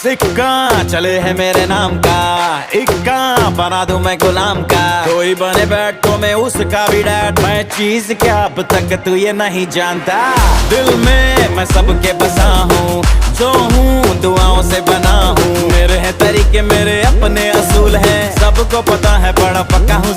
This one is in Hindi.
सिक्का चले है मेरे नाम का, इक्का बना दूं मैं गुलाम का। कोई बने बैठ तो मैं उसका भी डैड, मैं चीज क्या अब तक तू ये नहीं जानता। दिल में मैं सबके बसा हूँ, जो हूँ दुआओं से बना हूँ। मेरे हैं तरीके मेरे अपने असूल हैं, सबको पता है बड़ा पक्का हूँ।